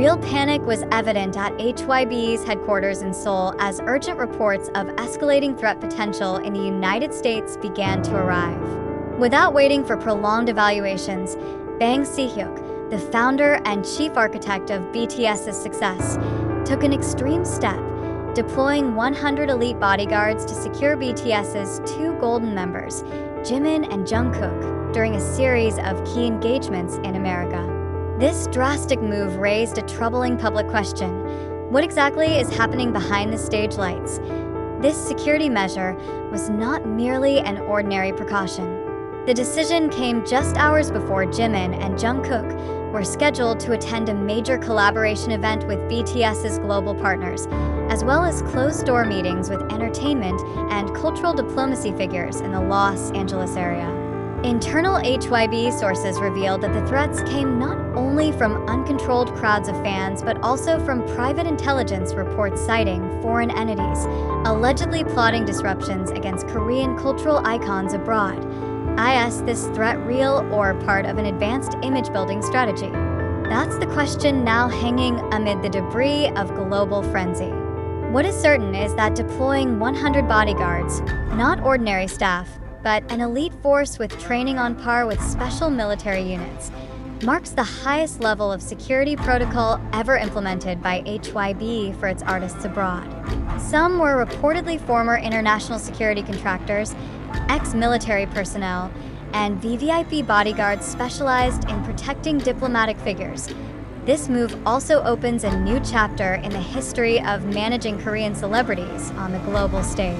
Real panic was evident at HYBE's headquarters in Seoul as urgent reports of escalating threat potential in the United States began to arrive. Without waiting for prolonged evaluations, Bang Si-hyuk, the founder and chief architect of BTS's success, took an extreme step, deploying 100 elite bodyguards to secure BTS's two golden members, Jimin and Jungkook, during a series of key engagements in America. This drastic move raised a troubling public question. What exactly is happening behind the stage lights? This security measure was not merely an ordinary precaution. The decision came just hours before Jimin and Jungkook were scheduled to attend a major collaboration event with BTS's global partners, as well as closed-door meetings with entertainment and cultural diplomacy figures in the Los Angeles area. Internal HYBE sources revealed that the threats came not only from uncontrolled crowds of fans, but also from private intelligence reports citing foreign entities, allegedly plotting disruptions against Korean cultural icons abroad. Is this threat real or part of an advanced image-building strategy? That's the question now hanging amid the debris of global frenzy. What is certain is that deploying 100 bodyguards, not ordinary staff, but an elite force with training on par with special military units, marks the highest level of security protocol ever implemented by HYBE for its artists abroad. Some were reportedly former international security contractors, ex-military personnel, and VVIP bodyguards specialized in protecting diplomatic figures. This move also opens a new chapter in the history of managing Korean celebrities on the global stage.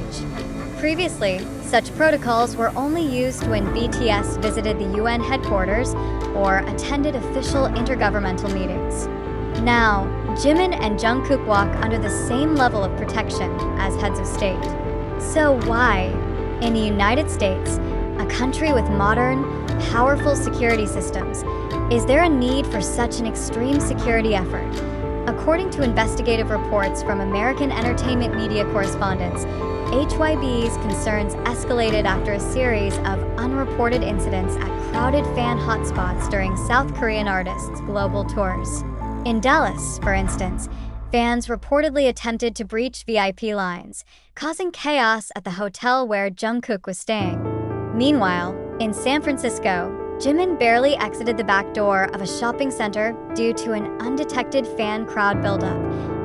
Previously, such protocols were only used when BTS visited the UN headquarters or attended official intergovernmental meetings. Now, Jimin and Jungkook walk under the same level of protection as heads of state. So why, in the United States, a country with modern, powerful security systems, is there a need for such an extreme security effort? According to investigative reports from American entertainment media correspondents, HYBE's concerns escalated after a series of unreported incidents at crowded fan hotspots during South Korean artists' global tours. In Dallas, for instance, fans reportedly attempted to breach VIP lines, causing chaos at the hotel where Jungkook was staying. Meanwhile, in San Francisco, Jimin barely exited the back door of a shopping center due to an undetected fan crowd buildup.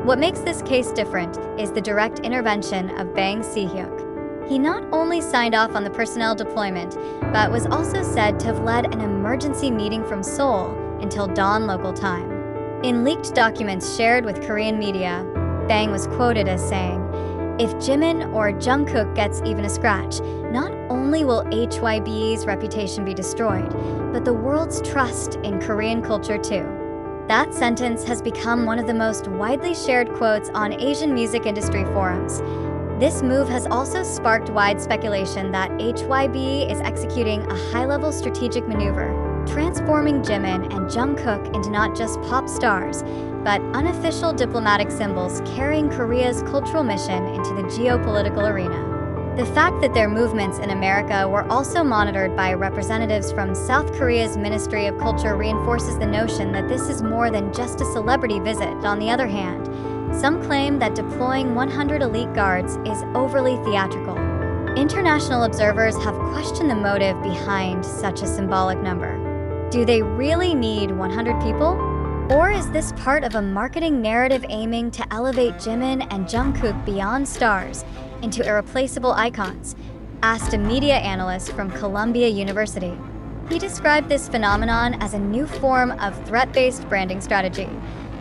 What makes this case different is the direct intervention of Bang Si-hyuk. He not only signed off on the personnel deployment, but was also said to have led an emergency meeting from Seoul until dawn local time. In leaked documents shared with Korean media, Bang was quoted as saying, "If Jimin or Jungkook gets even a scratch, not only will HYBE's reputation be destroyed, but the world's trust in Korean culture too." That sentence has become one of the most widely shared quotes on Asian music industry forums. This move has also sparked wide speculation that HYBE is executing a high-level strategic maneuver, transforming Jimin and Jungkook into not just pop stars, but unofficial diplomatic symbols carrying Korea's cultural mission into the geopolitical arena. The fact that their movements in America were also monitored by representatives from South Korea's Ministry of Culture reinforces the notion that this is more than just a celebrity visit. On the other hand, some claim that deploying 100 elite guards is overly theatrical. International observers have questioned the motive behind such a symbolic number. Do they really need 100 people? Or is this part of a marketing narrative aiming to elevate Jimin and Jungkook beyond stars into irreplaceable icons? Asked a media analyst from Columbia University. He described this phenomenon as a new form of threat-based branding strategy,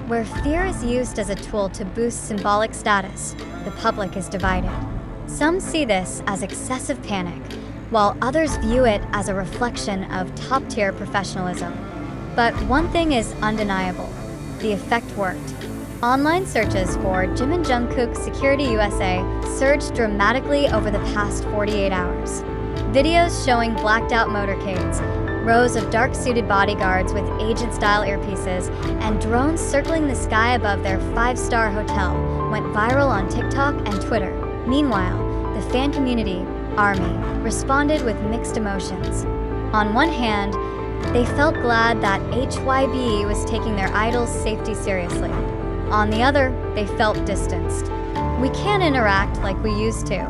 where fear is used as a tool to boost symbolic status. The public is divided. Some see this as excessive panic, while others view it as a reflection of top-tier professionalism. But one thing is undeniable: the effect worked. Online searches for Jimin Jungkook Security USA surged dramatically over the past 48 hours. Videos showing blacked-out motorcades, rows of dark-suited bodyguards with agent-style earpieces, and drones circling the sky above their five-star hotel went viral on TikTok and Twitter. Meanwhile, the fan community, ARMY, responded with mixed emotions. On one hand, They felt glad that HYBE was taking their idol's safety seriously. On the other, they felt distanced. "We can't interact like we used to.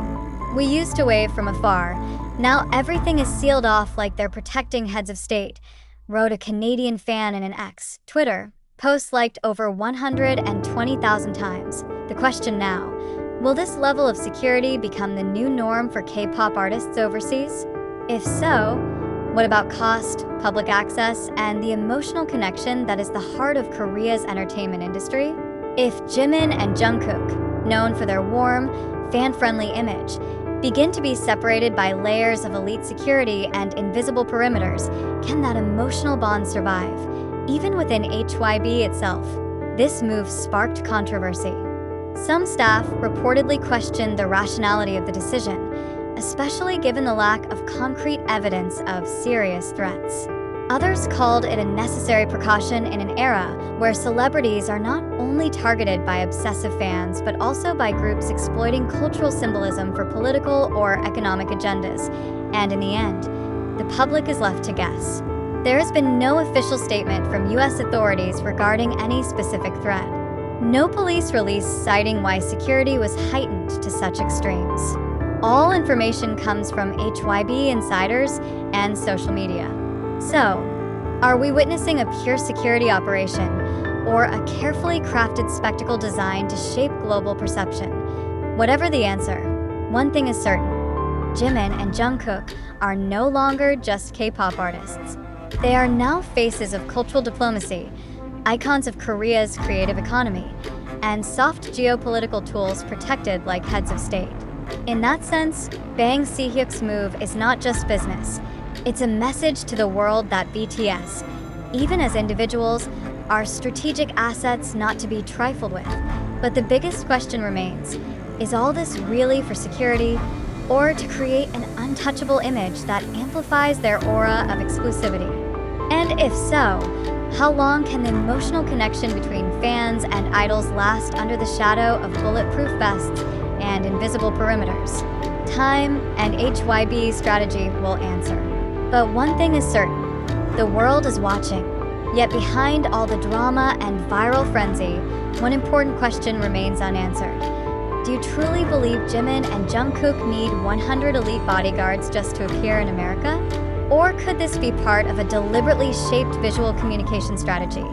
We used to wave from afar. Now everything is sealed off like they're protecting heads of state," wrote a Canadian fan in an X, Twitter, post liked over 120,000 times. The question now, will this level of security become the new norm for K-pop artists overseas? If so, what about cost, public access, and the emotional connection that is the heart of Korea's entertainment industry? If Jimin and Jungkook, known for their warm, fan-friendly image, begin to be separated by layers of elite security and invisible perimeters, can that emotional bond survive, even within HYBE itself? This move sparked controversy. Some staff reportedly questioned the rationality of the decision, especially given the lack of concrete evidence of serious threats. Others called it a necessary precaution in an era where celebrities are not only targeted by obsessive fans, but also by groups exploiting cultural symbolism for political or economic agendas. And in the end, the public is left to guess. There has been no official statement from US authorities regarding any specific threat. No police release citing why security was heightened to such extremes. All information comes from HYBE insiders and social media. So, are we witnessing a pure security operation or a carefully crafted spectacle designed to shape global perception? Whatever the answer, one thing is certain: Jimin and Jungkook are no longer just K-pop artists. They are now faces of cultural diplomacy, icons of Korea's creative economy, and soft geopolitical tools protected like heads of state. In that sense, Bang Si-hyuk's move is not just business. It's a message to the world that BTS, even as individuals, are strategic assets not to be trifled with. But the biggest question remains, is all this really for security, or to create an untouchable image that amplifies their aura of exclusivity? And if so, how long can the emotional connection between fans and idols last under the shadow of bulletproof vests and invisible perimeters? Time and HYBE's strategy will answer. But one thing is certain: the world is watching. Yet behind all the drama and viral frenzy, one important question remains unanswered. Do you truly believe Jimin and Jungkook need 100 elite bodyguards just to appear in America? Or could this be part of a deliberately shaped visual communication strategy,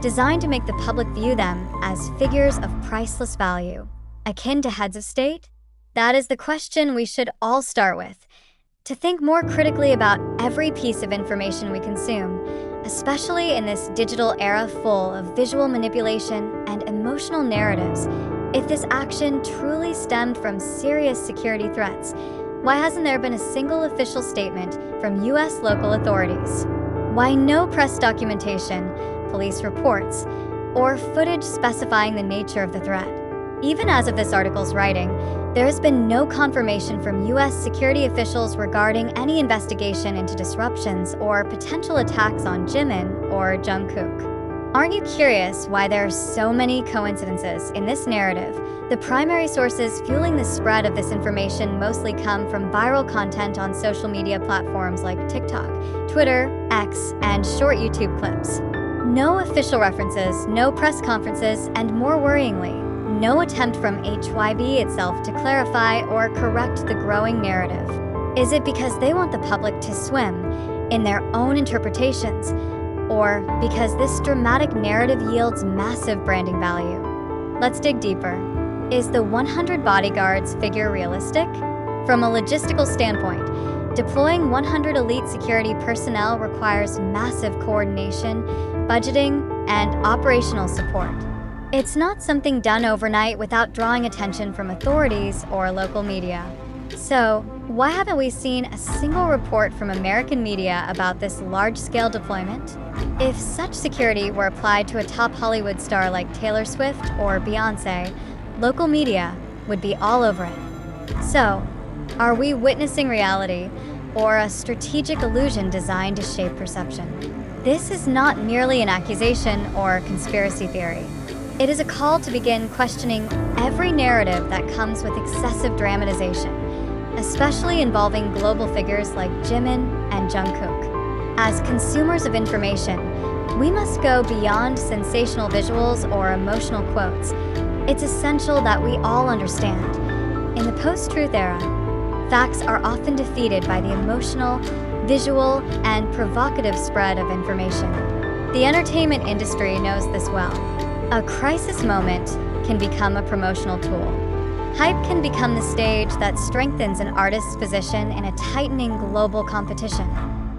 designed to make the public view them as figures of priceless value, akin to heads of state? That is the question we should all start with, to think more critically about every piece of information we consume, especially in this digital era full of visual manipulation and emotional narratives. If this action truly stemmed from serious security threats, why hasn't there been a single official statement from US local authorities? Why no press documentation, police reports, or footage specifying the nature of the threat? Even as of this article's writing, there has been no confirmation from US security officials regarding any investigation into disruptions or potential attacks on Jimin or Jungkook. Aren't you curious why there are so many coincidences in this narrative? The primary sources fueling the spread of this information mostly come from viral content on social media platforms like TikTok, Twitter, X, and short YouTube clips. No official references, no press conferences, and more worryingly, no attempt from HYBE itself to clarify or correct the growing narrative. Is it because they want the public to swim in their own interpretations, or because this dramatic narrative yields massive branding value? Let's dig deeper. Is the 100 bodyguards figure realistic? From a logistical standpoint, deploying 100 elite security personnel requires massive coordination, budgeting, and operational support. It's not something done overnight without drawing attention from authorities or local media. So, why haven't we seen a single report from American media about this large-scale deployment? If such security were applied to a top Hollywood star like Taylor Swift or Beyoncé, local media would be all over it. So, are we witnessing reality or a strategic illusion designed to shape perception? This is not merely an accusation or conspiracy theory. It is a call to begin questioning every narrative that comes with excessive dramatization, especially involving global figures like Jimin and Jungkook. As consumers of information, we must go beyond sensational visuals or emotional quotes. It's essential that we all understand. In the post-truth era, facts are often defeated by the emotional, visual, and provocative spread of information. The entertainment industry knows this well. A crisis moment can become a promotional tool. Hype can become the stage that strengthens an artist's position in a tightening global competition.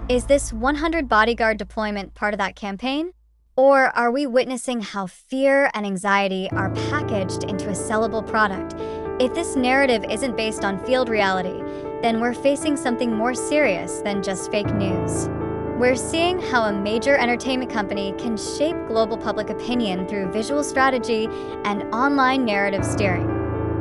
Is this 100 bodyguard deployment part of that campaign? Or are we witnessing how fear and anxiety are packaged into a sellable product? If this narrative isn't based on field reality, then we're facing something more serious than just fake news. We're seeing how a major entertainment company can shape global public opinion through visual strategy and online narrative steering,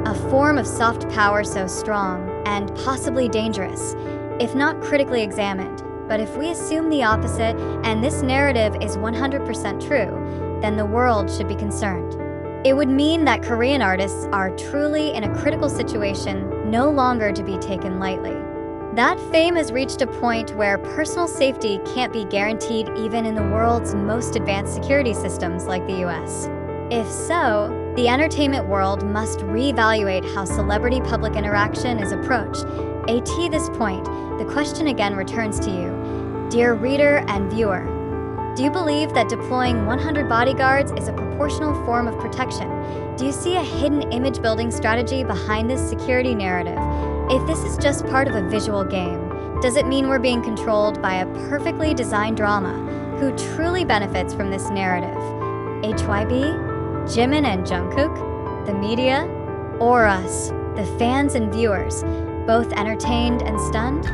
a form of soft power so strong and possibly dangerous, if not critically examined. But if we assume the opposite and this narrative is 100% true, then the world should be concerned. It would mean that Korean artists are truly in a critical situation, no longer to be taken lightly. That fame has reached a point where personal safety can't be guaranteed even in the world's most advanced security systems like the US. If so, the entertainment world must reevaluate how celebrity public interaction is approached. At this point, the question again returns to you, dear reader and viewer. Do you believe that deploying 100 bodyguards is a proportional form of protection? Do you see a hidden image-building strategy behind this security narrative? If this is just part of a visual game, does it mean we're being controlled by a perfectly designed drama? Who truly benefits from this narrative? HYBE, Jimin and Jungkook, the media, or us, the fans and viewers, both entertained and stunned?